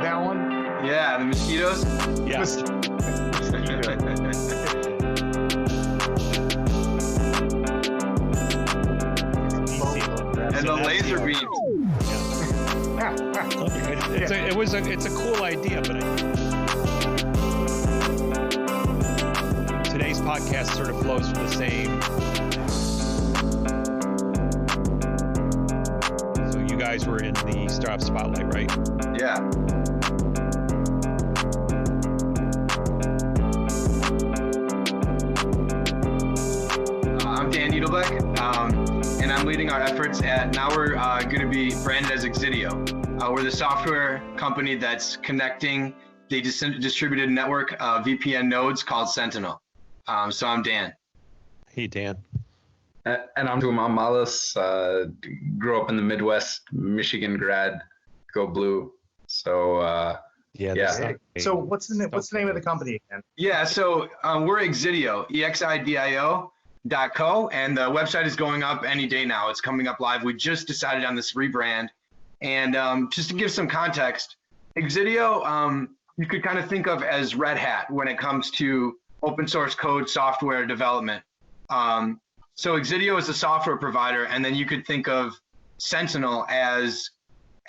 heard that one? Yeah, the mosquitoes. Yeah. And the laser beams. It's a cool idea, but today's podcast sort of flows from the same. So you guys were in the Startup Spotlight, right? Yeah. I'm Dan Needlebeck, and I'm leading our efforts at, now we're going to be branded as Exidio. We're the software company that's connecting the distributed network VPN nodes called Sentinel. So I'm Dan. Hey, Dan. And I'm Duman Malas, grew up in the Midwest, Michigan grad, go blue. So yeah. So what's the name of the company again? Yeah, so we're Exidio, EXIDIO.co, and the website is going up any day now. It's coming up live. We just decided on this rebrand. And just to give some context, Exidio, you could kind of think of as Red Hat when it comes to open source code software development. So Exidio is a software provider, and then you could think of Sentinel as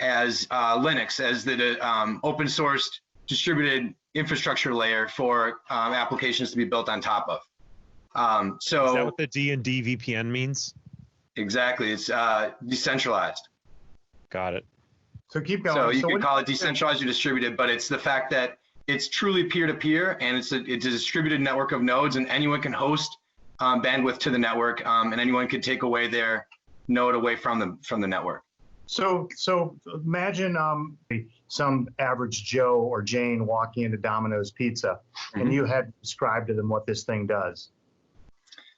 Linux, as the open source distributed infrastructure layer for applications to be built on top of. So is that what the D&D VPN means? Exactly, it's decentralized. Got it. So keep going. So you can call it decentralized or distributed, but it's the fact that it's truly peer-to-peer, and it's a distributed network of nodes, and anyone can host bandwidth to the network, and anyone can take away their node away from the network. So imagine some average Joe or Jane walking into Domino's Pizza, and you had to describe to them what this thing does.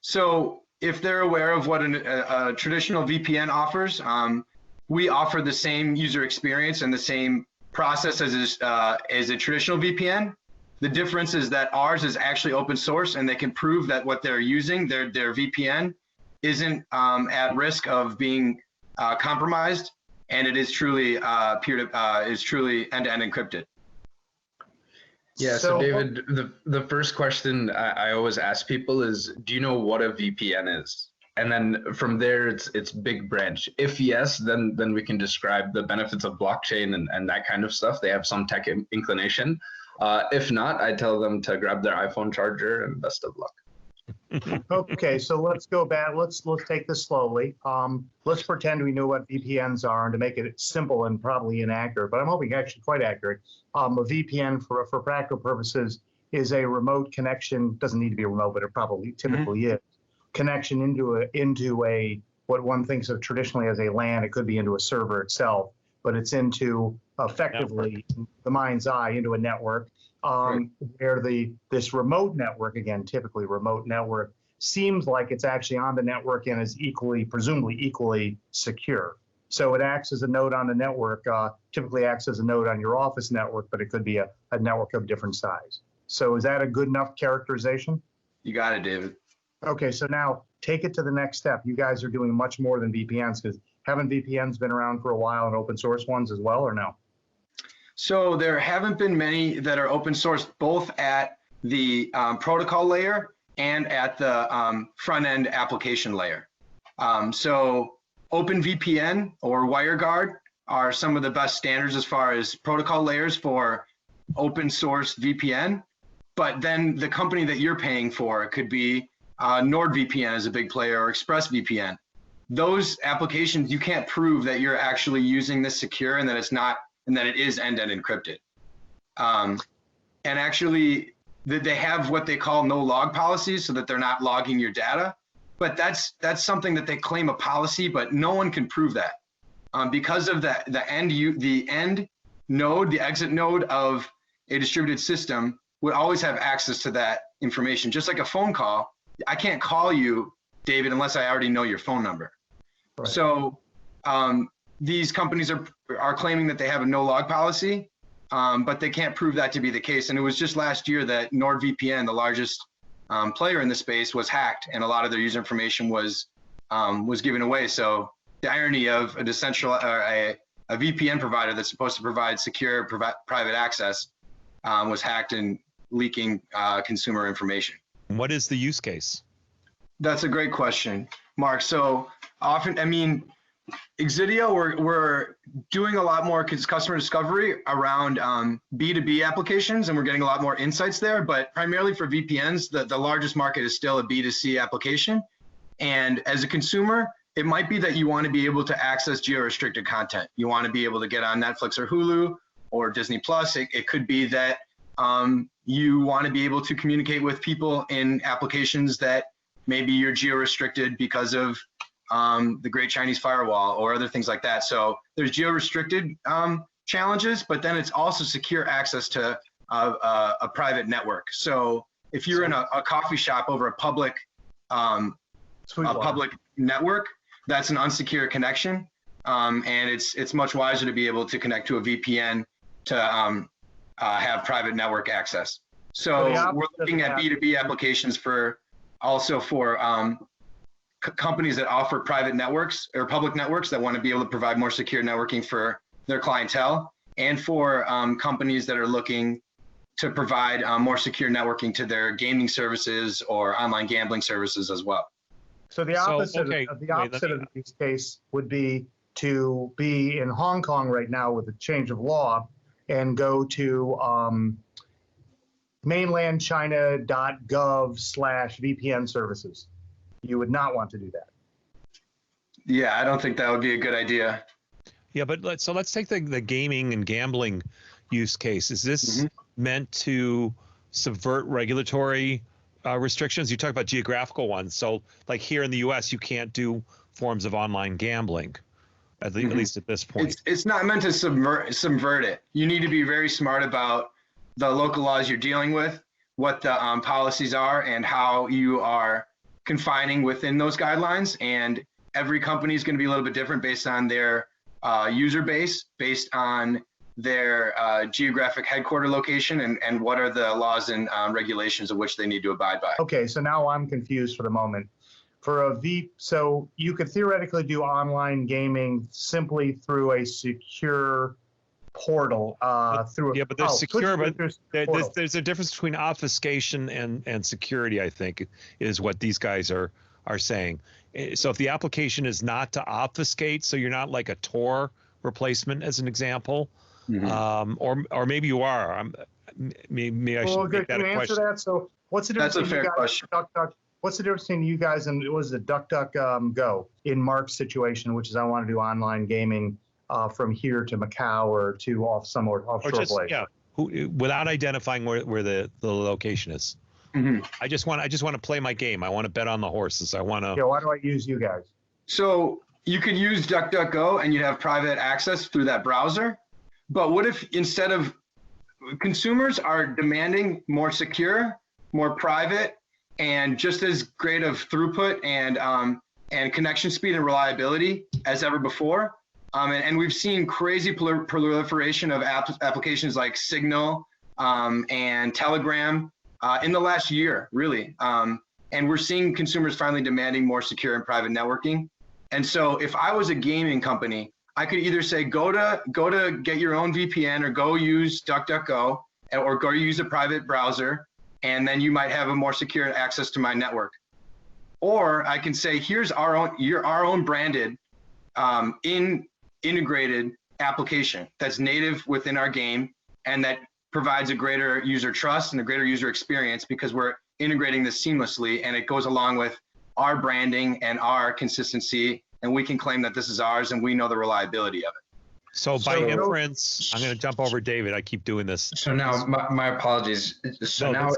So if they're aware of what a traditional VPN offers, we offer the same user experience and the same process as a traditional VPN. The difference is that ours is actually open source, and they can prove that what they're using, their VPN, isn't at risk of being compromised, and it is truly is truly end-to-end encrypted. Yeah. So David, the first question I always ask people is, do you know what a VPN is? And then from there, it's big branch. If yes, then we can describe the benefits of blockchain and that kind of stuff. They have some tech inclination. If not, I tell them to grab their iPhone charger and best of luck. Okay, so let's go back. Let's take this slowly. Let's pretend we know what VPNs are, and to make it simple and probably inaccurate, but I'm hoping actually quite accurate. A VPN for practical purposes is a remote connection. Doesn't need to be remote, but it probably typically is. Connection into a what one thinks of traditionally as a LAN. It could be into a server itself, but it's into effectively the mind's eye into a network where this remote network, again, typically remote network, seems like it's actually on the network and is presumably equally secure. So it acts as a node on the network, typically acts as a node on your office network, but it could be a network of different size. So is that a good enough characterization? You got it, David. Okay, so now take it to the next step. You guys are doing much more than VPNs, because haven't VPNs been around for a while, and open source ones as well, or no? So there haven't been many that are open source, both at the protocol layer and at the front end application layer. So OpenVPN or WireGuard are some of the best standards as far as protocol layers for open source VPN. But then the company that you're paying for could be NordVPN is a big player, or ExpressVPN. Those applications, you can't prove that you're actually using this secure and that it's not, and that it is end-to-end encrypted. And actually, they have what they call no log policies, so that they're not logging your data. But that's something that they claim a policy, but no one can prove that because of the end node, the exit node of a distributed system would always have access to that information, just like a phone call. I can't call you, David, unless I already know your phone number. Right. So these companies are claiming that they have a no log policy, but they can't prove that to be the case. And it was just last year that NordVPN, the largest player in the space, was hacked, and a lot of their user information was given away. So the irony of a a VPN provider that's supposed to provide secure private access was hacked and leaking consumer information. What is the use case? That's a great question, Mark. So often, I mean, Exidio, we're doing a lot more customer discovery around B2B applications, and we're getting a lot more insights there. But primarily for VPNs, the largest market is still a B2C application. And as a consumer, it might be that you want to be able to access geo-restricted content. You want to be able to get on Netflix or Hulu or Disney Plus. It could be that you want to be able to communicate with people in applications that maybe you're geo-restricted because of the Great Chinese Firewall or other things like that. So there's geo-restricted challenges, but then it's also secure access to a private network. So if you're in a coffee shop over a public network, that's an unsecure connection, and it's much wiser to be able to connect to a VPN to have private network access. So we're looking at B2B applications for companies that offer private networks or public networks that want to be able to provide more secure networking for their clientele, and for companies that are looking to provide more secure networking to their gaming services or online gambling services as well. So the opposite of the use case would be to be in Hong Kong right now with a change of law and go to mainlandchina.gov/VPN services. You would not want to do that. Yeah, I don't think that would be a good idea. Yeah, but let's take the gaming and gambling use case. Is this meant to subvert regulatory restrictions? You talk about geographical ones. So like here in the US, you can't do forms of online gambling, at least at this point. It's not meant to subvert it. You need to be very smart about the local laws you're dealing with, what the policies are, and how you are confining within those guidelines. And every company is going to be a little bit different based on their user base, based on their geographic headquarter location, and what are the laws and regulations of which they need to abide by. Okay, so now I'm confused for the moment. So you could theoretically do online gaming simply through a secure portal through. Yeah, but there's secure, but there's a difference between obfuscation and security, I think, is what these guys are saying. So if the application is not to obfuscate, so you're not like a Tor replacement as an example, or maybe you are. Maybe I should make that a question. Can you answer that? So what's the difference? That's a fair question. What's the difference between you guys and DuckDuckGo in Mark's situation, which is I want to do online gaming from here to Macau or to offshore place? Yeah, without identifying where the location is. I just want to play my game. I want to bet on the horses. I want to. Yeah, why do I use you guys? So you could use DuckDuckGo and you'd have private access through that browser. But what if instead of consumers are demanding more secure, more private, and just as great of throughput and connection speed and reliability as ever before? And we've seen crazy proliferation of applications like Signal and Telegram in the last year, really. And we're seeing consumers finally demanding more secure and private networking. And so if I was a gaming company, I could either say, go to get your own VPN, or go use DuckDuckGo, or go use a private browser, and then you might have a more secure access to my network. Or I can say, here's our own branded integrated application that's native within our game, and that provides a greater user trust and a greater user experience because we're integrating this seamlessly, and it goes along with our branding and our consistency, and we can claim that this is ours and we know the reliability of it. So by inference, I'm going to jump over David. I keep doing this. So now my apologies. So now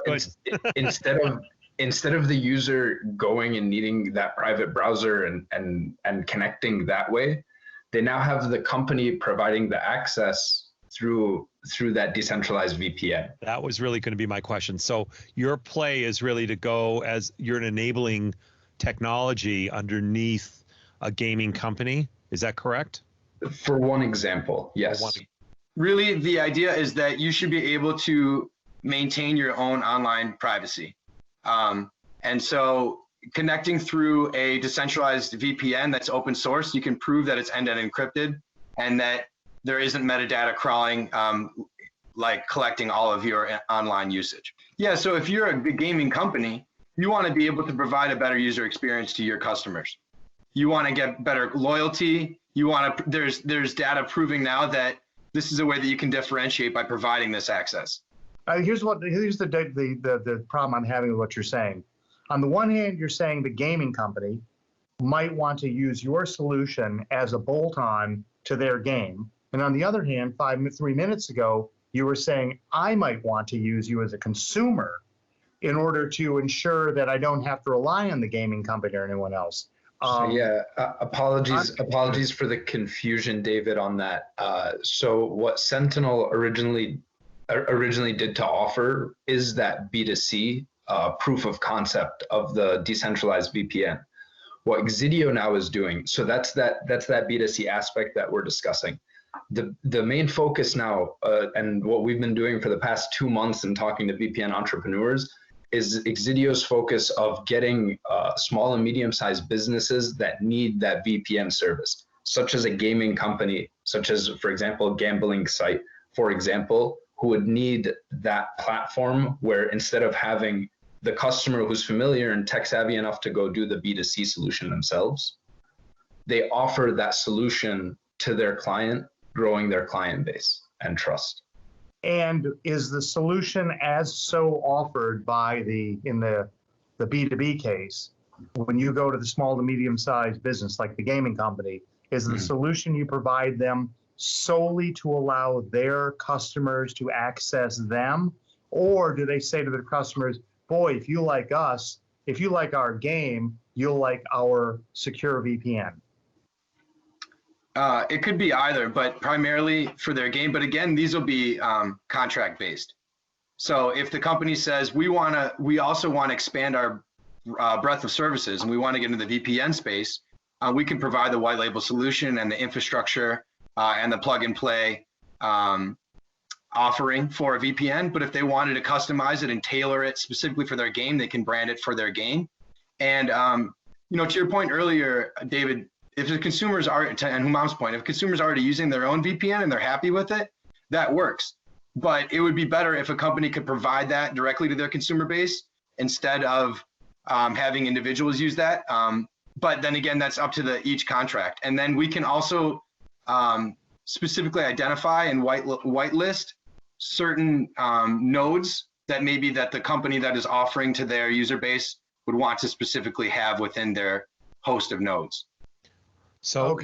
instead of the user going and needing that private browser and connecting that way, they now have the company providing the access through that decentralized VPN. That was really going to be my question. So your play is really to go as you're an enabling technology underneath a gaming company. Is that correct? For one example, yes. Really, the idea is that you should be able to maintain your own online privacy. And so connecting through a decentralized VPN that's open source, you can prove that it's end-to-end encrypted and that there isn't metadata crawling, like collecting all of your online usage. Yeah, so if you're a gaming company, you want to be able to provide a better user experience to your customers. You want to get better loyalty. You want to, there's data proving now that this is a way that you can differentiate by providing this access. Here's the problem I'm having with what you're saying. On the one hand, you're saying the gaming company might want to use your solution as a bolt-on to their game. And on the other hand, 3 minutes ago, you were saying I might want to use you as a consumer in order to ensure that I don't have to rely on the gaming company or anyone else. Apologies for the confusion, David, on that. So what Sentinel originally did to offer is that B2C proof of concept of the decentralized VPN. What Exidio now is doing, so that's that B2C aspect that we're discussing. The main focus now, and what we've been doing for the past 2 months and talking to VPN entrepreneurs, is Exidio's focus of getting small and medium-sized businesses that need that VPN service, such as a gaming company, such as, for example, a gambling site, for example, who would need that platform where instead of having the customer who's familiar and tech savvy enough to go do the B2C solution themselves, they offer that solution to their client, growing their client base and trust. And is the solution as so offered by in the B2B case, when you go to the small to medium-sized business like the gaming company, is the solution you provide them solely to allow their customers to access them? Or do they say to their customers, boy, if you like us, if you like our game, you'll like our secure VPN? It could be either, but primarily for their game. But again, these will be contract based. So if the company says we also want to expand our breadth of services and we want to get into the VPN space, we can provide the white label solution and the infrastructure and the plug and play offering for a VPN. But if they wanted to customize it and tailor it specifically for their game, they can brand it for their game. And to your point earlier, David, if the consumers are, and Humam's point, if consumers are already using their own VPN and they're happy with it, that works. But it would be better if a company could provide that directly to their consumer base instead of having individuals use that. But then again, that's up to each contract. And then we can also specifically identify and whitelist certain nodes that maybe that the company that is offering to their user base would want to specifically have within their host of nodes. So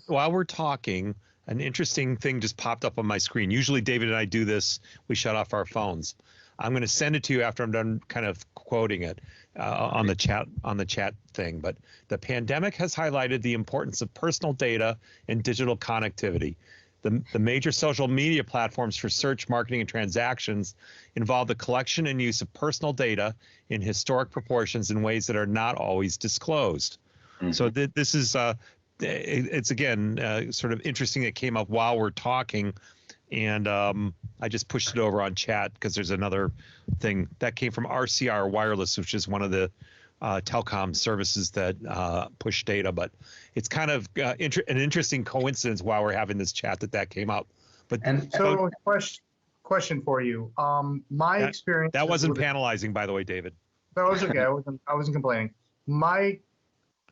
while we're talking, an interesting thing just popped up on my screen. Usually David and I do this, we shut off our phones. I'm going to send it to you after I'm done kind of quoting it on the chat thing. But the pandemic has highlighted the importance of personal data and digital connectivity. The major social media platforms for search, marketing, and transactions involve the collection and use of personal data in historic proportions in ways that are not always disclosed. Mm-hmm. So this is it's again sort of interesting. It came up while we're talking, and I just pushed it over on chat because there's another thing that came from RCR Wireless, which is one of the telecom services that push data. But it's kind of an interesting coincidence while we're having this chat that came up. But so question for you. My experience. That wasn't panelizing, by the way, David. That was okay. I wasn't complaining. My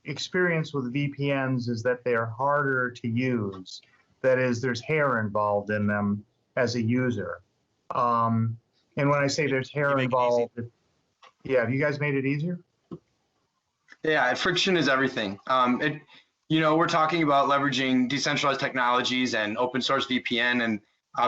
experience with VPNs is that they're harder to use. That is, there's hair involved in them as a user. And when I say there's hair involved, have you guys made it easier? Yeah, friction is everything. We're talking about leveraging decentralized technologies and open source VPN and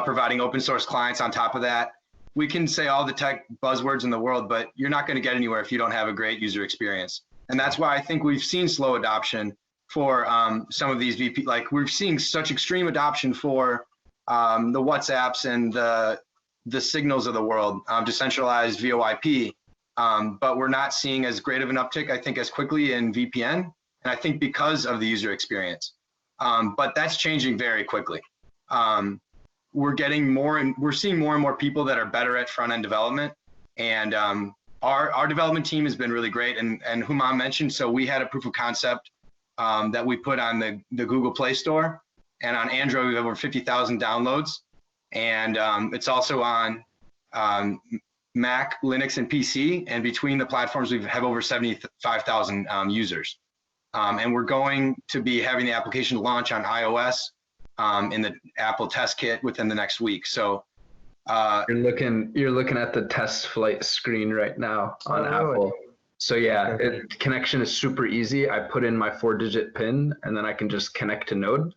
providing open source clients on top of that. We can say all the tech buzzwords in the world, but you're not going to get anywhere if you don't have a great user experience. And that's why I think we've seen slow adoption for some of these VP. Like we're seeing such extreme adoption for the WhatsApps and the Signals of the world, decentralized VoIP. But we're not seeing as great of an uptick, I think, as quickly in VPN. And I think because of the user experience. But that's changing very quickly. We're getting more and we're seeing more and more people that are better at front end development. And our development team has been really great. And Humam mentioned, so we had a proof of concept that we put on the Google Play Store. and on Android we have over 50,000 downloads, and it's also on Mac, Linux, and PC. And between the platforms, we have over 75,000 users. And we're going to be having the application launch on iOS in the Apple test kit within the next week. So you're looking at the test flight screen right now on Apple. So yeah, connection is super easy. I put in my 4-digit PIN and then I can just connect to Node,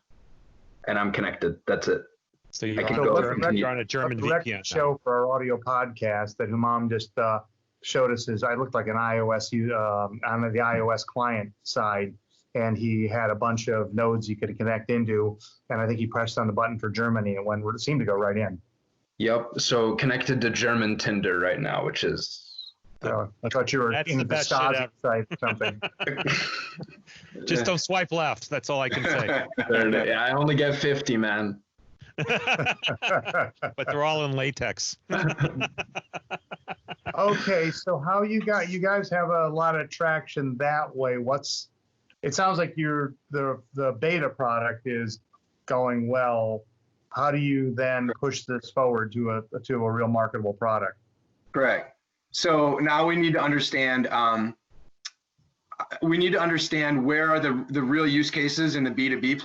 and I'm connected. That's it. So you're on a German VPN show for our audio podcast that Humam just showed us I looked like an iOS on the iOS client side, and he had a bunch of nodes you could connect into, and I think he pressed on the button for Germany and it seemed to go right in. Yep. So connected to German Tinder right now, which is. I thought you were in the Stasi site or something. Just don't swipe left. That's all I can say. Yeah, I only get 50, man. But they're all in latex. Okay, so how you guys have a lot of traction that way. It sounds like the beta product is going well. How do you then push this forward to a real marketable product? Correct. So now we need to understand where are the real use cases in the B2B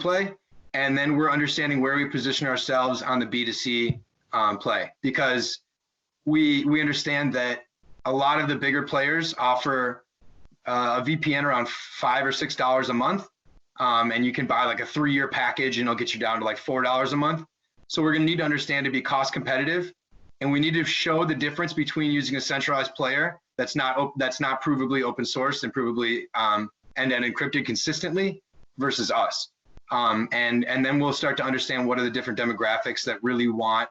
play, and then we're understanding where we position ourselves on the B2C play, because we understand that a lot of the bigger players offer a VPN around $5 or $6 a month, and you can buy like a 3-year package and it'll get you down to like $4 a month. So we're going to need to understand to be cost competitive. And we need to show the difference between using a centralized player that's not provably open source and provably end-to-end encrypted consistently versus us. And then we'll start to understand what are the different demographics that really want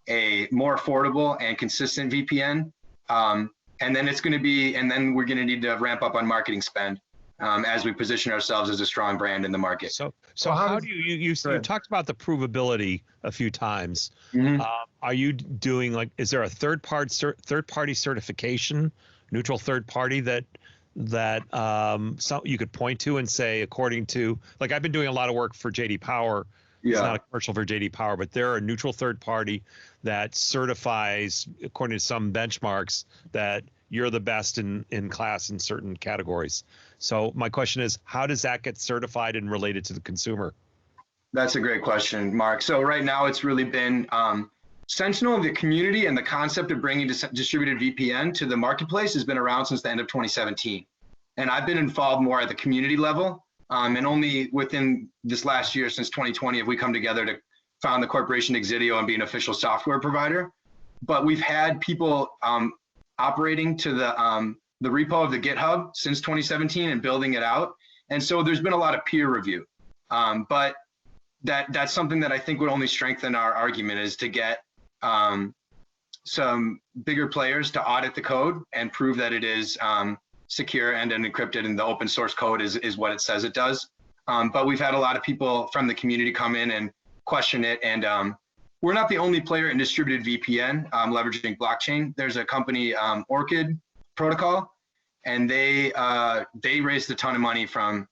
a more affordable and consistent VPN. And then we're going to need to ramp up on marketing spend as we position ourselves as a strong brand in the market. So how do you talked about the provability a few times. Mm-hmm. Are you doing is there a third party certification, neutral third party that you could point to and say, according to, I've been doing a lot of work for JD Power. Yeah. It's not a commercial for JD Power, but they're a neutral third party that certifies, according to some benchmarks, that you're the best in class in certain categories. So my question is, how does that get certified and related to the consumer? That's a great question, Mark. So right now it's really been Sentinel, the community, and the concept of bringing distributed VPN to the marketplace has been around since the end of 2017. And I've been involved more at the community level. And only within this last year, since 2020, have we come together to found the corporation Exidio and be an official software provider. But we've had people operating to the repo of the GitHub since 2017 and building it out. And so there's been a lot of peer review. But that's something that I think would only strengthen our argument, is to get some bigger players to audit the code and prove that it is secure and encrypted, and the open source code is what it says it does. But we've had a lot of people from the community come in and question it. And we're not the only player in distributed VPN leveraging blockchain. There's a company, Orchid Protocol, and they raised a ton of money from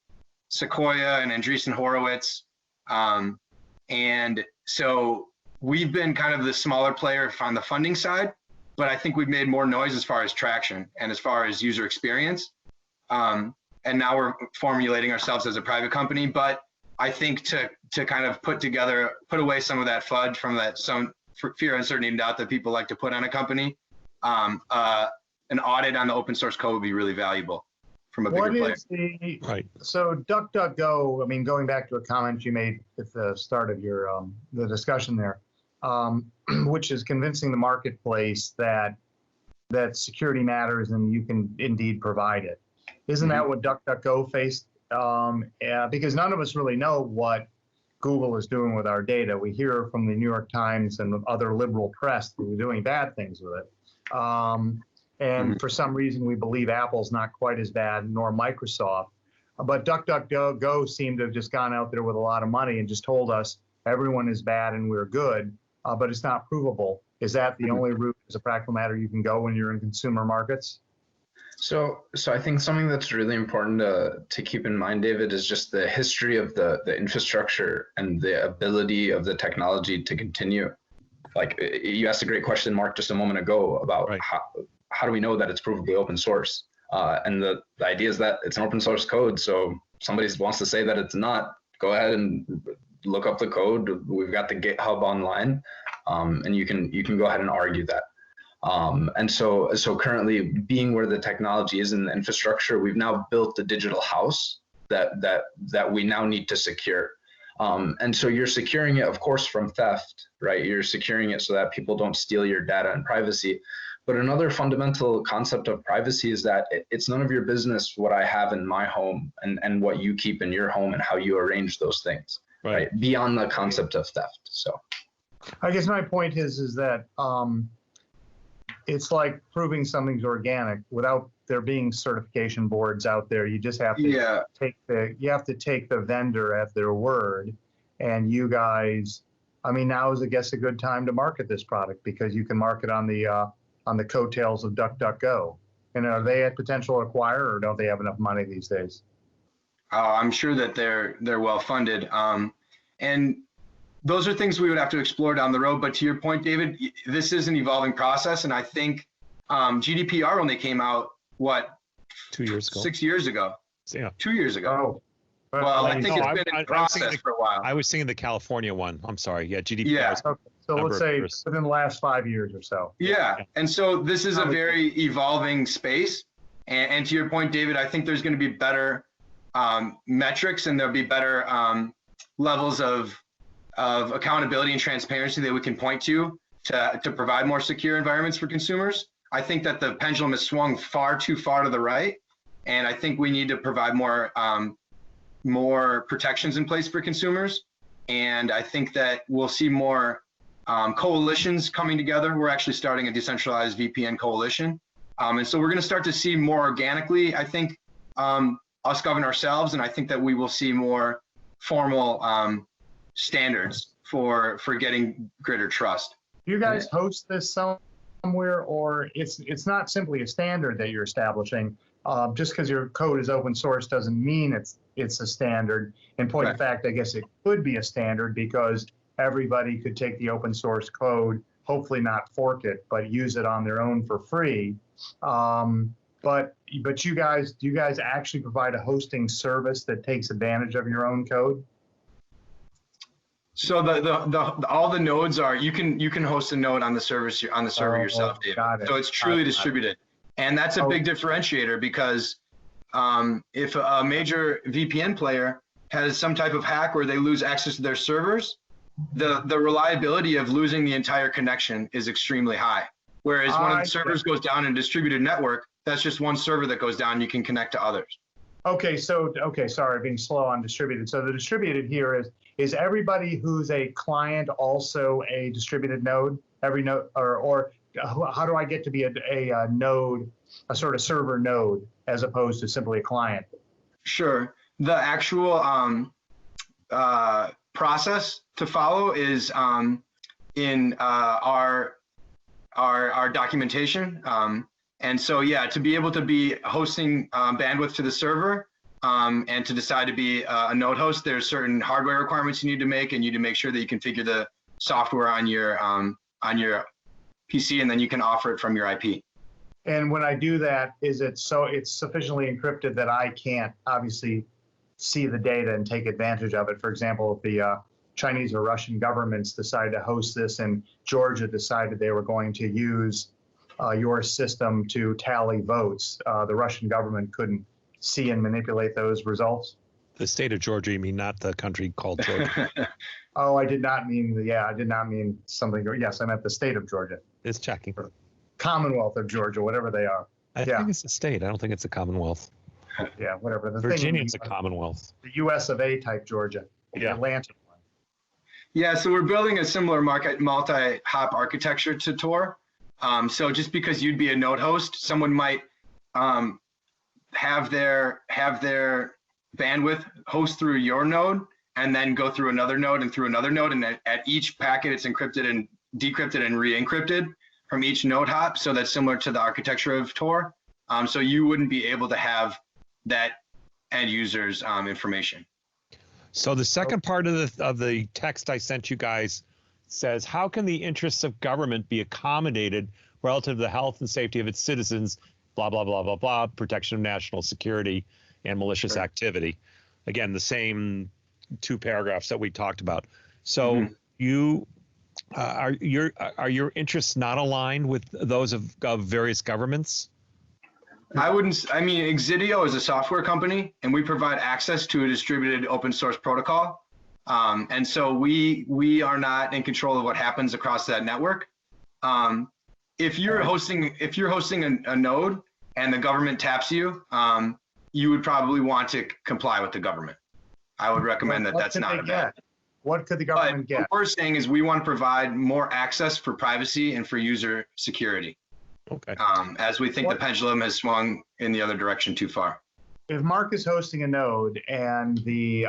Sequoia and Andreessen Horowitz. And so we've been kind of the smaller player on the funding side, but I think we've made more noise as far as traction and as far as user experience. And now we're formulating ourselves as a private company. But I think to kind of put away some of that FUD from that some fear, uncertainty, and doubt that people like to put on a company, an audit on the open source code would be really valuable from a bigger player. Right. So DuckDuckGo, I mean, going back to a comment you made at the start of your the discussion there, which is convincing the marketplace that security matters and you can indeed provide it. Isn't that what DuckDuckGo faced? Because none of us really know what Google is doing with our data. We hear from the New York Times and other liberal press that we're doing bad things with it. And for some reason, we believe Apple's not quite as bad, nor Microsoft. But DuckDuckGo seemed to have just gone out there with a lot of money and just told us everyone is bad and we're good, but it's not provable. Is that the only route, as a practical matter, you can go when you're in consumer markets? So I think something that's really important to keep in mind, David, is just the history of the infrastructure and the ability of the technology to continue. Like you asked a great question, Mark, just a moment ago about Right. how do we know that it's provably open source? And the idea is that it's an open source code. So somebody wants to say that it's not, go ahead and look up the code. We've got the GitHub online, and you can go ahead and argue that. And so currently, being where the technology is in the infrastructure, we've now built a digital house that we now need to secure. And so you're securing it, of course, from theft, right? You're securing it so that people don't steal your data and privacy. But another fundamental concept of privacy is that it's none of your business what I have in my home and what you keep in your home and how you arrange those things, right? Beyond the concept of theft. So I guess my point is that it's like proving something's organic without there being certification boards out there. You just have to take the vendor at their word. And you guys, I mean, now is, I guess, a good time to market this product because you can market on the coattails of DuckDuckGo. And are they a potential acquirer, or don't they have enough money these days? I'm sure that they're well funded. And those are things we would have to explore down the road. But to your point, David, this is an evolving process. And I think GDPR only came out, 2 years ago? 6 years ago. Yeah. 2 years ago. Oh, Well, I think it's been in process for a while. I was thinking the California one. I'm sorry. Yeah, GDPR. Yeah. okay. So let's say within the last 5 years or so. Yeah. And so this is a very evolving space. And to your point, David, I think there's going to be better metrics, and there'll be better levels of accountability and transparency that we can point to provide more secure environments for consumers. I think that the pendulum has swung far too far to the right, and I think we need to provide more protections in place for consumers. And I think that we'll see more coalitions coming together. We're actually starting a decentralized VPN coalition. And so we're going to start to see more organically, I think, us govern ourselves. And I think that we will see more formal standards for getting greater trust. Do you guys host this somewhere, or it's not simply a standard that you're establishing? Just because your code is open source doesn't mean it's a standard. In point of fact, I guess it could be a standard because everybody could take the open source code, hopefully not fork it, but use it on their own for free. But do you guys actually provide a hosting service that takes advantage of your own code? So all the nodes are, you can host a node on the server yourself, David. So it's truly distributed. And that's a big differentiator because if a major VPN player has some type of hack where they lose access to their servers, the reliability of losing the entire connection is extremely high. Whereas when the servers goes down in a distributed network, that's just one server that goes down, you can connect to others. Okay, sorry, being slow on distributed. So the distributed here is everybody who's a client also a distributed node? Every node, or how do I get to be a node, a sort of server node, as opposed to simply a client? Sure. The actual process to follow is in our documentation. And so, to be able to be hosting bandwidth to the server and to decide to be a node host, there's certain hardware requirements you need to make, and you need to make sure that you configure the software on your PC, and then you can offer it from your IP. And when I do that, it's sufficiently encrypted that I can't obviously see the data and take advantage of it? For example, if the Chinese or Russian governments decided to host this and Georgia decided they were going to use your system to tally votes, the Russian government couldn't see and manipulate those results? The state of Georgia, you mean, not the country called Georgia? Oh, I did not mean something. Yes, I meant the state of Georgia. It's checking. Commonwealth of Georgia, whatever they are. I think it's a state. I don't think it's a Commonwealth. Yeah, whatever. Virginia's a Commonwealth. The US of A type Georgia. The Atlantic one. Yeah, so we're building a similar multi-hop architecture to Tor. So just because you'd be a node host, someone might have their bandwidth host through your node and then go through another node and through another node. And at each packet, it's encrypted and decrypted and re-encrypted from each node hop. So that's similar to the architecture of Tor. So you wouldn't be able to have that end user's information. So the second part of the text I sent you guys says, how can the interests of government be accommodated relative to the health and safety of its citizens, blah, blah, blah, blah, blah, protection of national security and malicious activity. Again, the same 2 paragraphs that we talked about. So you are your interests not aligned with those of various governments? I mean, Exidio is a software company, and we provide access to a distributed open source protocol. And so we are not in control of what happens across that network. If you're hosting a node and the government taps you, you would probably want to comply with the government. I would recommend that that's not a bad. What could the government get? What we're saying is we want to provide more access for privacy and for user security. Okay. As we think the pendulum has swung in the other direction too far. If Mark is hosting a node and the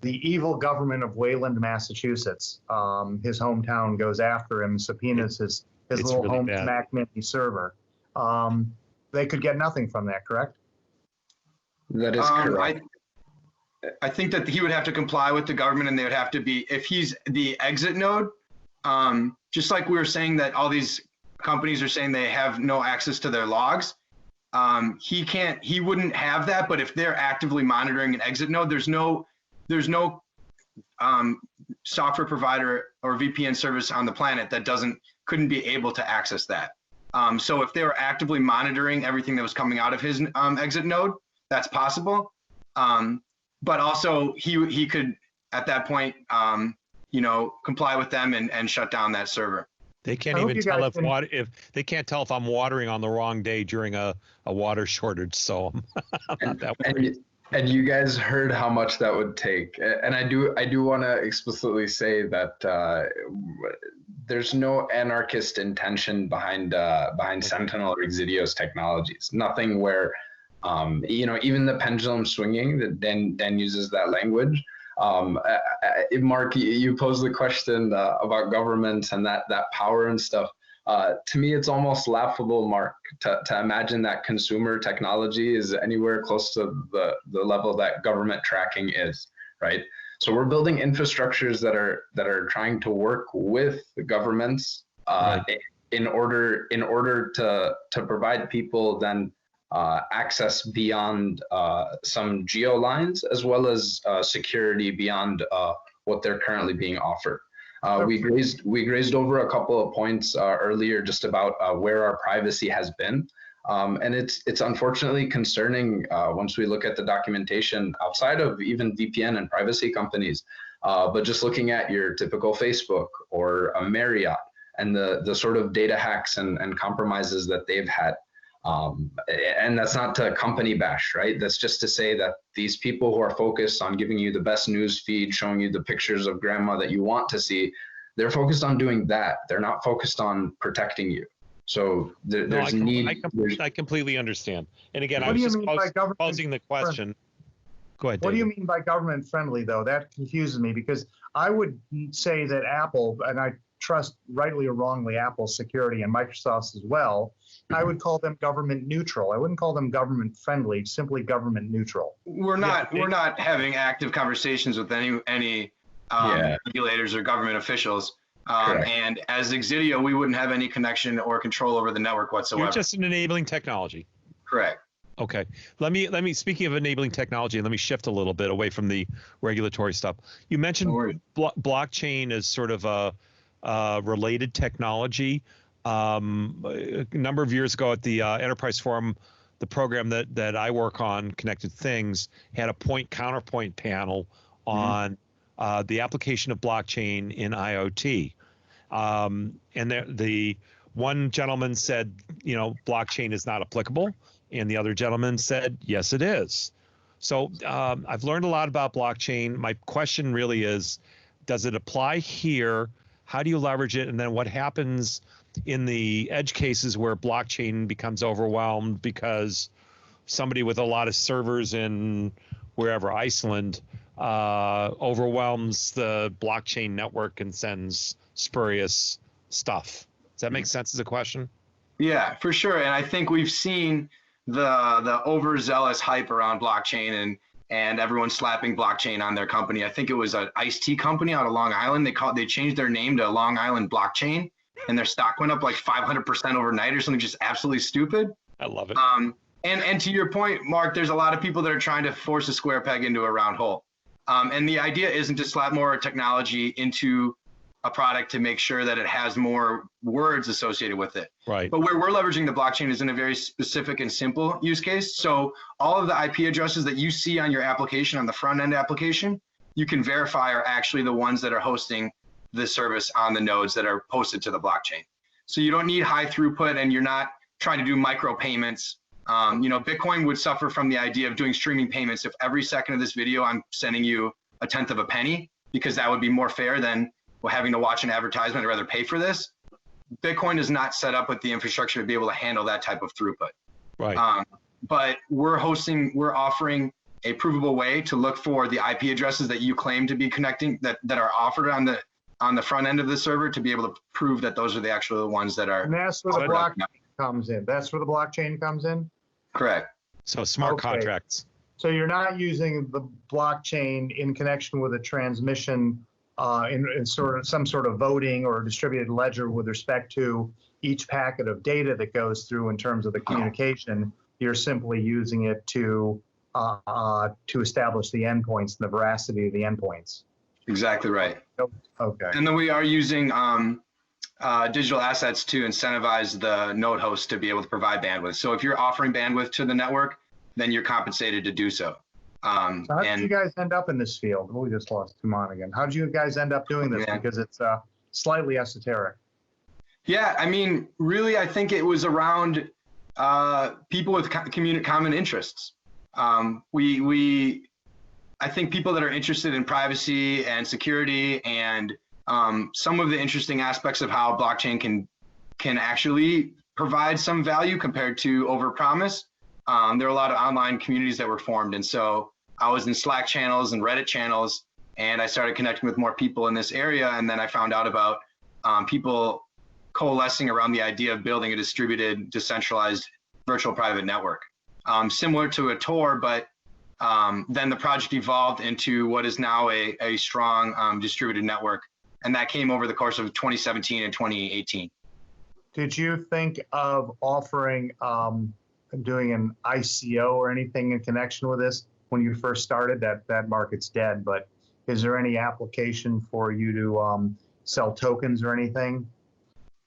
evil government of Wayland, Massachusetts, his hometown, goes after him, subpoenas his little really home bad. Mac Mini server, they could get nothing from that, correct? That is correct. I think that he would have to comply with the government, and they would have to be, if he's the exit node, just like we were saying that all these companies are saying they have no access to their logs. He wouldn't have that, but if they're actively monitoring an exit node, there's no software provider or VPN service on the planet that couldn't be able to access that. So if they were actively monitoring everything that was coming out of his exit node, that's possible. But also he could at that point, comply with them and shut down that server. They can't even tell if they can't tell if I'm watering on the wrong day during a water shortage. So I'm not that worried. And you guys heard how much that would take. And I do want to explicitly say that there's no anarchist intention behind Sentinel or Exidio's technologies. Nothing where, even the pendulum swinging that Dan uses that language. Mark, you posed the question about governments and that power and stuff. To me, it's almost laughable, Mark, to imagine that consumer technology is anywhere close to the level that government tracking is, right? So we're building infrastructures that are trying to work with the governments in order to provide people then access beyond some geo lines, as well as security beyond what they're currently being offered. We grazed over a couple of points earlier just about where our privacy has been. And it's unfortunately concerning once we look at the documentation outside of even VPN and privacy companies, but just looking at your typical Facebook or a Marriott and the sort of data hacks and compromises that they've had. And that's not to company bash, right? That's just to say that these people who are focused on giving you the best news feed, showing you the pictures of grandma that you want to see, they're focused on doing that. They're not focused on protecting you. So there's need. I completely understand. And again, I was just posing the question. Go ahead, David. What do you mean by government friendly, though? That confuses me, because I would say that Apple, and I trust rightly or wrongly Apple's security and Microsoft's as well, I would call them government neutral. I wouldn't call them government friendly, simply government neutral. We're not having active conversations with any regulators or government officials. And as Exidio, we wouldn't have any connection or control over the network whatsoever. You're just an enabling technology. Correct. Okay. Let me speaking of enabling technology, let me shift a little bit away from the regulatory stuff. You mentioned blockchain as sort of a related technology. A number of years ago at the Enterprise Forum, the program that I work on, Connected Things, had a point-counterpoint panel on the application of blockchain in IoT. And the one gentleman said, blockchain is not applicable, and the other gentleman said, yes, it is. So I've learned a lot about blockchain. My question really is, does it apply here? How do you leverage it? And then what happens in the edge cases where blockchain becomes overwhelmed because somebody with a lot of servers in wherever, Iceland, overwhelms the blockchain network and sends spurious stuff? Does that make sense as a question? Yeah, for sure. And I think we've seen the overzealous hype around blockchain and everyone slapping blockchain on their company. I think it was an iced tea company out of Long Island. They changed their name to Long Island Blockchain, and their stock went up like 500% overnight or something just absolutely stupid. I love it. And to your point, Mark, there's a lot of people that are trying to force a square peg into a round hole. And the idea isn't to slap more technology into a product to make sure that it has more words associated with it. Right. But where we're leveraging the blockchain is in a very specific and simple use case. So all of the IP addresses that you see on your application, on the front end application, you can verify are actually the ones that are hosting the service on the nodes that are posted to the blockchain. So you don't need high throughput, and you're not trying to do micro payments. Bitcoin would suffer from the idea of doing streaming payments. If every second of this video I'm sending you a tenth of a penny, because that would be more fair than having to watch an advertisement or rather pay for this. Bitcoin is not set up with the infrastructure to be able to handle that type of throughput. Right. But we're offering a provable way to look for the IP addresses that you claim to be connecting, that are offered on the front end of the server, to be able to prove that those are the actual ones that are. And that's where the blockchain comes in. That's where the blockchain comes in? Correct. So smart contracts. So you're not using the blockchain in connection with a transmission in sort of some sort of voting or distributed ledger with respect to each packet of data that goes through in terms of the communication. You're simply using it to establish the endpoints and the veracity of the endpoints. Exactly right. Okay. And then we are using digital assets to incentivize the node host to be able to provide bandwidth. So if you're offering bandwidth to the network, then you're compensated to do so. So how did you guys end up in this field? We just lost Tumon again. How did you guys end up doing this? Because it's slightly esoteric. Yeah, I mean, really, I think it was around people with common interests. I think people that are interested in privacy and security and some of the interesting aspects of how blockchain can actually provide some value compared to overpromise. There are a lot of online communities that were formed. And so I was in Slack channels and Reddit channels, and I started connecting with more people in this area. And then I found out about people coalescing around the idea of building a distributed, decentralized virtual private network, similar to a Tor, but then the project evolved into what is now a strong distributed network. And that came over the course of 2017 and 2018. Did you think of offering, doing an ICO or anything in connection with this when you first started? That market's dead, but is there any application for you to sell tokens or anything?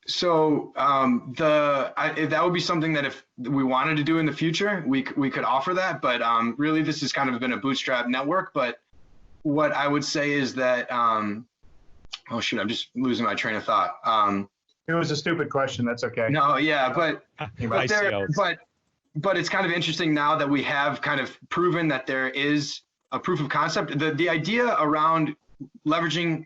So that would be something that if we wanted to do in the future, we could offer that. But really, this has kind of been a bootstrap network. But what I would say is that, oh shoot, I'm just losing my train of thought. It was a stupid question. That's okay. No, yeah, but it's kind of interesting now that we have kind of proven that there is a proof of concept. The idea around leveraging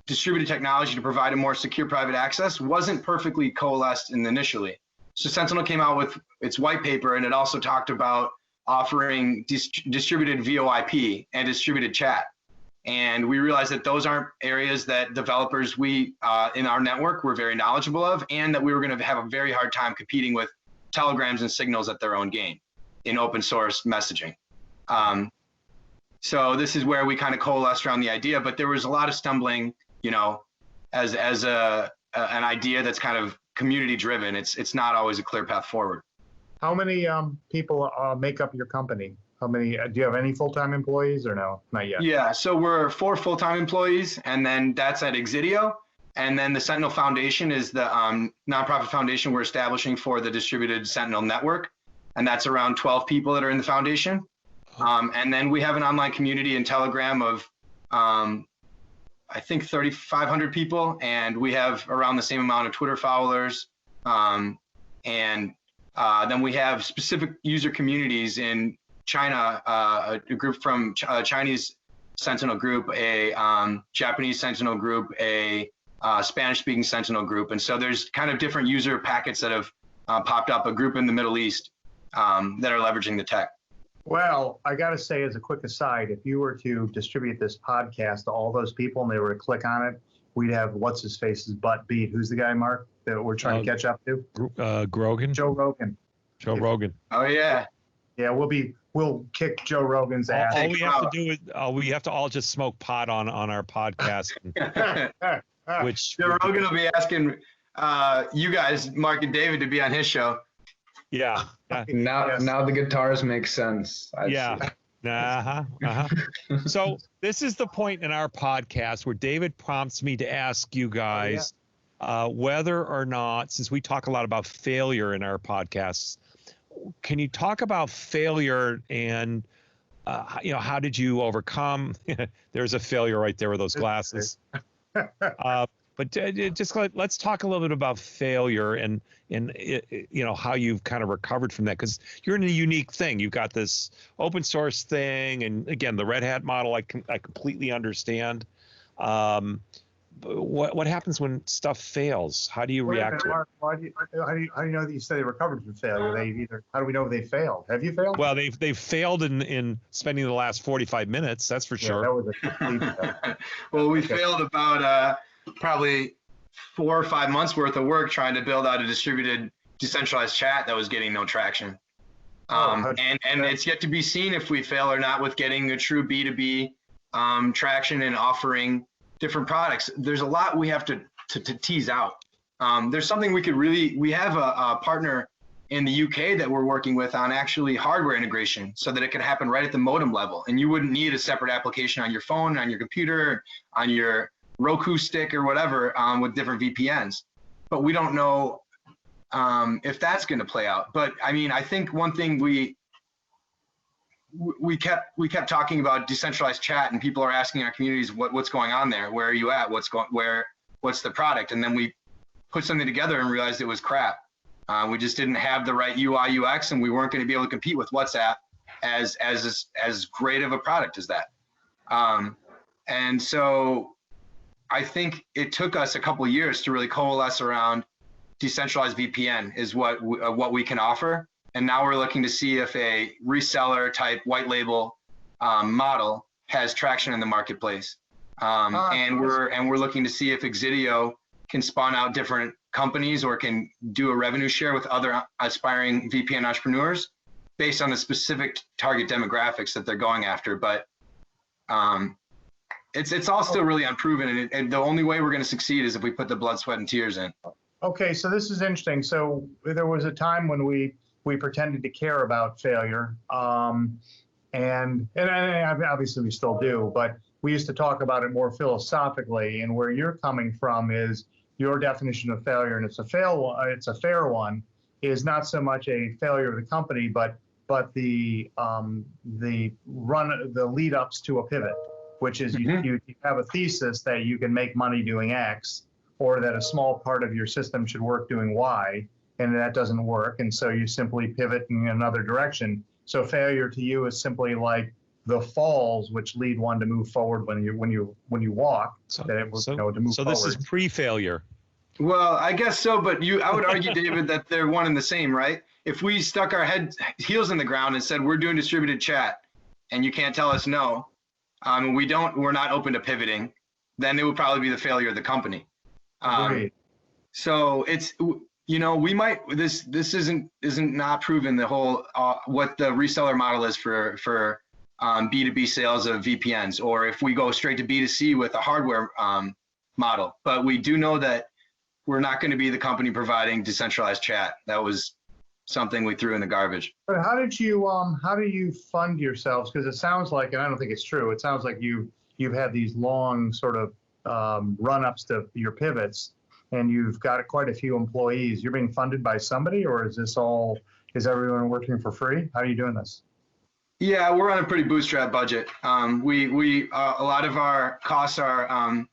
distributed technology to provide a more secure private access wasn't perfectly coalesced initially. So Sentinel came out with its white paper, and it also talked about offering distributed VoIP and distributed chat. And we realized that those aren't areas that developers in our network were very knowledgeable of, and that we were going to have a very hard time competing with telegrams and signals at their own game in open source messaging. So this is where we kind of coalesced around the idea, but there was a lot of stumbling, as an idea that's kind of community driven. It's not always a clear path forward. How many people make up your company? How many, do you have any full-time employees or no? Not yet. Yeah, so we're 4 full-time employees, and then that's at Exidio. And then the Sentinel Foundation is the nonprofit foundation we're establishing for the distributed Sentinel network. And that's around 12 people that are in the foundation. And then we have an online community in Telegram of, I think 3,500 people. And we have around the same amount of Twitter followers. And then we have specific user communities in China, a group from Chinese Sentinel group, a Japanese Sentinel group, a Spanish-speaking Sentinel group. And so there's kind of different user packets that have popped up, a group in the Middle East that are leveraging the tech. Well, I got to say, as a quick aside, if you were to distribute this podcast to all those people and they were to click on it, we'd have what's his face's butt beat. Who's the guy, Mark, that we're trying to catch up to? Grogan. Joe Rogan. Joe Rogan. Oh yeah. Yeah, we'll kick Joe Rogan's ass. All we have to do is we have to all just smoke pot on our podcast, which Joe Rogan will be asking you guys, Mark and David, to be on his show. Yeah. Now the guitars make sense. Yeah. So this is the point in our podcast where David prompts me to ask you guys whether or not, since we talk a lot about failure in our podcasts, can you talk about failure and how did you overcome? There's a failure right there with those glasses. But just let's talk a little bit about failure and how you've kind of recovered from that, because you're in a unique thing. You've got this open source thing, and again, the Red Hat model I completely understand. What happens when stuff fails? How do you react to it? Mark, how do you know that you said they recovered from failure? How do we know if they failed? Have you failed? Well, they've failed in spending the last 45 minutes. That's for sure. That was a complete fail. Well, we failed about probably 4 or 5 months worth of work trying to build out a distributed decentralized chat that was getting no traction. And it's yet to be seen if we fail or not with getting a true B2B traction and offering different products. There's a lot we have to tease out. There's something we have a partner in the UK that we're working with on actually hardware integration so that it can happen right at the modem level. And you wouldn't need a separate application on your phone, on your computer, on your Roku stick or whatever with different VPNs. But we don't know if that's going to play out. But I mean, I think one thing we kept talking about decentralized chat, and people are asking our communities what's going on there, where are you at, what's the product, and then we put something together and realized it was crap. We just didn't have the right UI UX, and we weren't going to be able to compete with WhatsApp as great of a product as that. And so I think it took us a couple of years to really coalesce around decentralized VPN is what we can offer. And now we're looking to see if a reseller type white label model has traction in the marketplace. And we're looking to see if Exidio can spawn out different companies or can do a revenue share with other aspiring VPN entrepreneurs based on the specific target demographics that they're going after. But it's all still really unproven, and the only way we're going to succeed is if we put the blood, sweat, and tears in. Okay, so this is interesting. So there was a time when we pretended to care about failure, and obviously we still do, but we used to talk about it more philosophically. And where you're coming from is your definition of failure, and it's a fair one, is not so much a failure of the company, but the lead ups to a pivot, which is you have a thesis that you can make money doing X, or that a small part of your system should work doing Y, and that doesn't work, and so you simply pivot in another direction. So failure to you is simply like the falls which lead one to move forward when you walk. To move so this forward. is pre-failure. Well, I guess so, but I would argue, David, that they're one and the same, right? If we stuck our heels in the ground and said we're doing distributed chat, and you can't tell us no, we're not open to pivoting, then it would probably be the failure of the company. So it's, we might, this isn't not proven the whole, what the reseller model is for B2B sales of VPNs, or if we go straight to B2C with a hardware model. But we do know that we're not going to be the company providing decentralized chat. That was something we threw in the garbage. But how do you fund yourselves? Because it sounds like, and I don't think it's true, it sounds like you've had these long sort of run-ups to your pivots, and you've got quite a few employees. You're being funded by somebody, or is everyone working for free? How are you doing this? Yeah, we're on a pretty bootstrap budget. We a lot of our costs are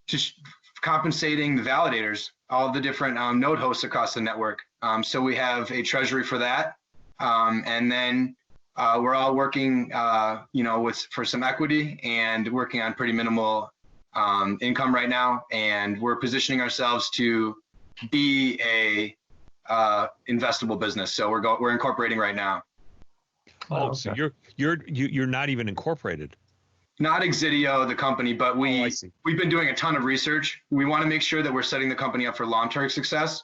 just compensating the validators, all the different node hosts across the network. So we have a treasury for that, and then we're all working, for some equity and working on pretty minimal income right now, and we're positioning ourselves to be a investable business. So we're incorporating right now. Oh, okay. So you're not even incorporated. Not Exidio, the company, but I see. we've been doing a ton of research. We want to make sure that we're setting the company up for long-term success.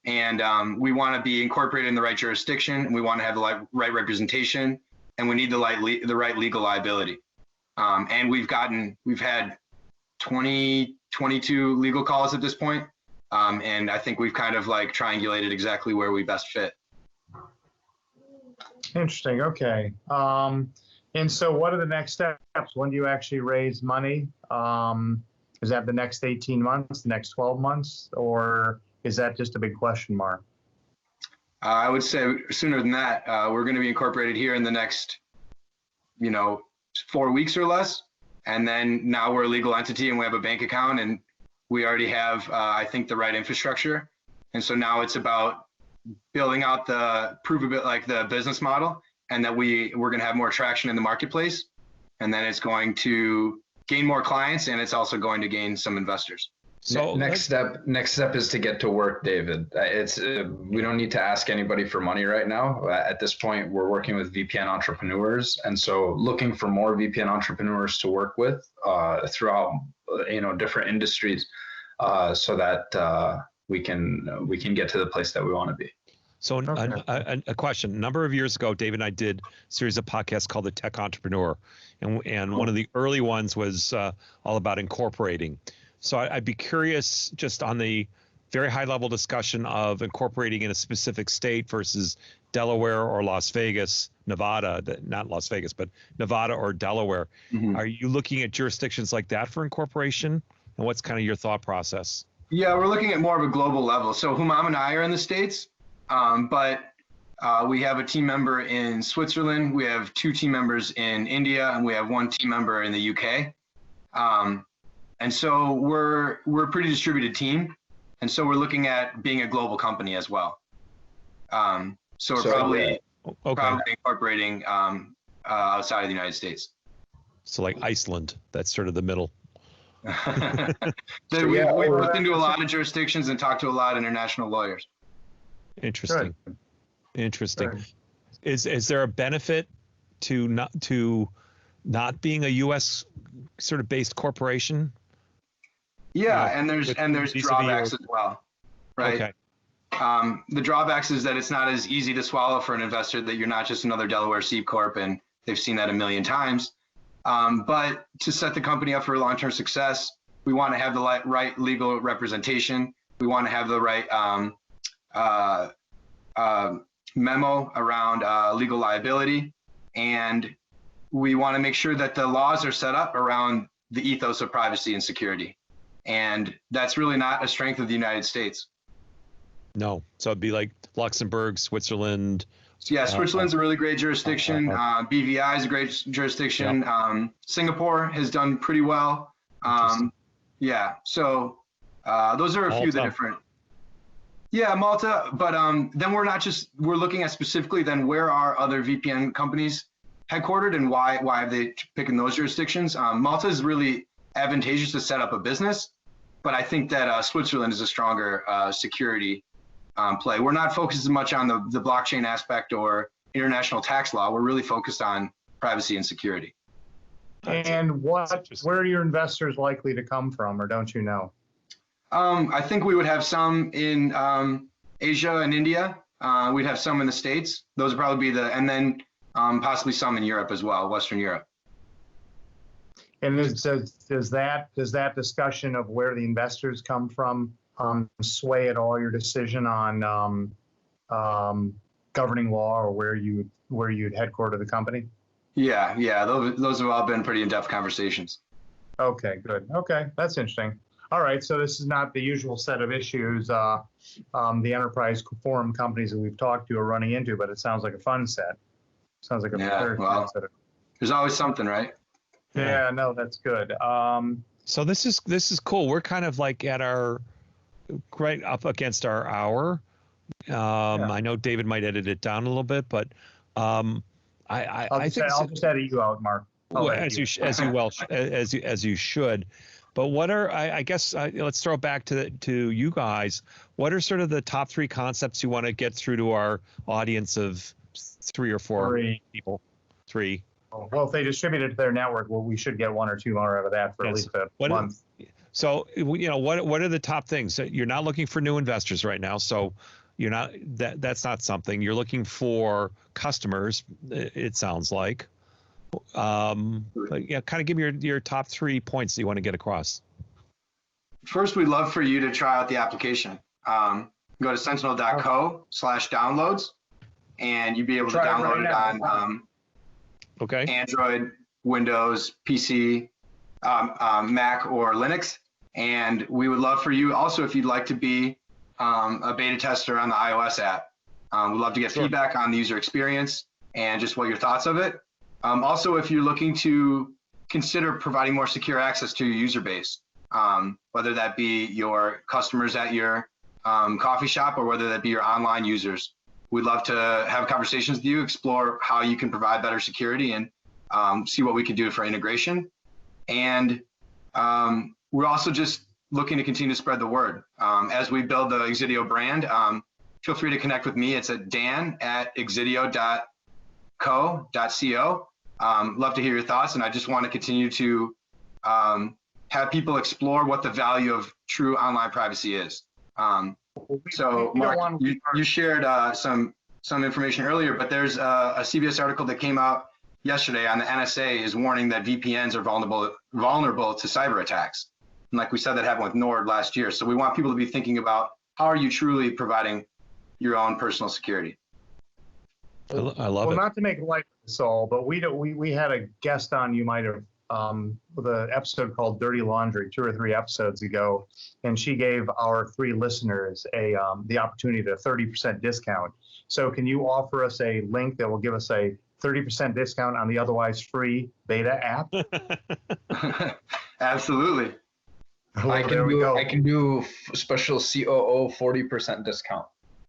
And we want to be incorporated in the right jurisdiction. We want to have the right representation, and we need the right legal liability. And we've had 22 legal calls at this point. And I think we've kind of like triangulated exactly where we best fit. Interesting. Okay. And so what are the next steps? When do you actually raise money? Is that the next 18 months, the next 12 months, or is that just a big question mark? I would say sooner than that. We're going to be incorporated here in the next, 4 weeks or less. And then now we're a legal entity and we have a bank account and we already have, I think, the right infrastructure. And so now it's about building out the the business model, and that we're going to have more traction in the marketplace. And then it's going to gain more clients, and it's also going to gain some investors. So next step is to get to work, David. We don't need to ask anybody for money right now. At this point, we're working with VPN entrepreneurs, and so looking for more VPN entrepreneurs to work with throughout different industries, so that we can get to the place that we want to be. So a question. A number of years ago, David and I did a series of podcasts called The Tech Entrepreneur, and one of the early ones was all about incorporating. So I'd be curious, just on the very high level discussion of incorporating in a specific state versus Delaware or Las Vegas, Nevada, not Las Vegas, but Nevada or Delaware. Mm-hmm. Are you looking at jurisdictions like that for incorporation? And what's kind of your thought process? Yeah, we're looking at more of a global level. So Humam and I are in the States, but we have a team member in Switzerland. We have 2 team members in India, and we have 1 team member in the UK. And so we're a pretty distributed team. And so we're looking at being a global company as well. So we're probably incorporating outside of the United States. So like Iceland, that's sort of the middle. We've looked into a lot of jurisdictions and talked to a lot of international lawyers. Interesting. Good. Interesting. Good. Is there a benefit to not being a U.S. sort of based corporation? Yeah, and there's drawbacks as well, right? Okay. The drawbacks is that it's not as easy to swallow for an investor, that you're not just another Delaware C Corp, and they've seen that a million times. But to set the company up for long-term success, we want to have the right legal representation. We want to have the right memo around legal liability, and we want to make sure that the laws are set up around the ethos of privacy and security. And that's really not a strength of the United States. No. So it'd be like Luxembourg, Switzerland. Yeah, Switzerland's a really great jurisdiction. BVI is a great jurisdiction. Yep. Singapore has done pretty well. Yeah, so those are a few of the different. Yeah, Malta, but then we're looking at specifically then where are other VPN companies headquartered and why have they picking those jurisdictions? Malta is really advantageous to set up a business, but I think that Switzerland is a stronger security play. We're not focused as much on the blockchain aspect or international tax law. We're really focused on privacy and security. And where are your investors likely to come from, or don't you know? I think we would have some in Asia and India. We'd have some in the States. Those would probably be and then possibly some in Europe as well, Western Europe. And does that discussion of where the investors come from sway at all your decision on governing law or where you'd headquarter the company? Yeah, those have all been pretty in-depth conversations. Okay, good. Okay, that's interesting. All right, so this is not the usual set of issues the enterprise forum companies that we've talked to are running into, but it sounds like a fun set. Sounds like a very fun set. There's always something, right? Yeah, no, that's good. So this is cool. We're kind of like at our right up against our hour. I know David might edit it down a little bit, but I think I'll just edit you out, Mark. As you should. But what are I guess let's throw it back to you guys. What are sort of the top 3 concepts you want to get through to our audience of 3 or 4 people? 3. Well, if they distribute it to their network, well, we should get one or two more out of that for at Yes. least a month. So, what are the top things? You're not looking for new investors right now, so you're not that's not something. You're looking for customers. It sounds like. Kind of give me your top 3 points that you want to get across. First, we'd love for you to try out the application. Go to sentinel.co/downloads, and you'd be able to download it on Okay. Android, Windows, PC, Mac, or Linux. And we would love for you also, if you'd like to be a beta tester on the iOS app. We'd love to get feedback on the user experience and just what your thoughts of it. Also, if you're looking to consider providing more secure access to your user base, whether that be your customers at your coffee shop or whether that be your online users, we'd love to have conversations with you, explore how you can provide better security, and see what we can do for integration. And we're also just looking to continue to spread the word. As we build the Exidio brand, feel free to connect with me. It's at dan@exidio.co. Love to hear your thoughts, and I just want to continue to have people explore what the value of true online privacy is. So, Mark, you shared some information earlier, but there's a CBS article that came out yesterday on the NSA is warning that VPNs are vulnerable to cyber attacks. And like we said, that happened with Nord last year. So we want people to be thinking about how are you truly providing your own personal security. I love it. Well, not to make light of this all, but we had a guest on, you might have, with an episode called Dirty Laundry 2 or 3 episodes ago, and she gave our 3 listeners the opportunity to 30% discount. So can you offer us a link that will give us a 30% discount on the otherwise free beta app? Absolutely. I can do special COO 40% discount.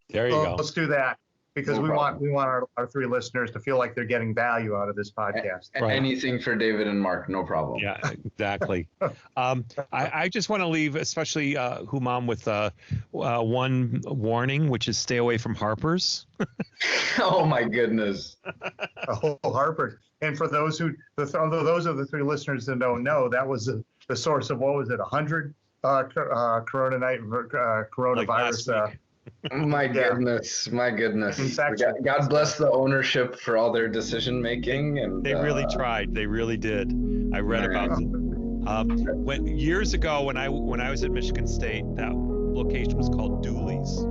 There you go. Let's do that, because we want our 3 listeners to feel like they're getting value out of this podcast. Right. Anything for David and Mark, no problem. Yeah, exactly. I just want to leave, especially Humam, with one warning, which is stay away from Harper's. Oh my goodness. Oh, Harper. And for those of the 3 listeners that don't know, that was the source of, what was it, 100 coronavirus. My goodness. God bless the ownership for all their decision making, and they really tried. They really did. I read about it. Years ago, when I was at Michigan State, that location was called Dooley's.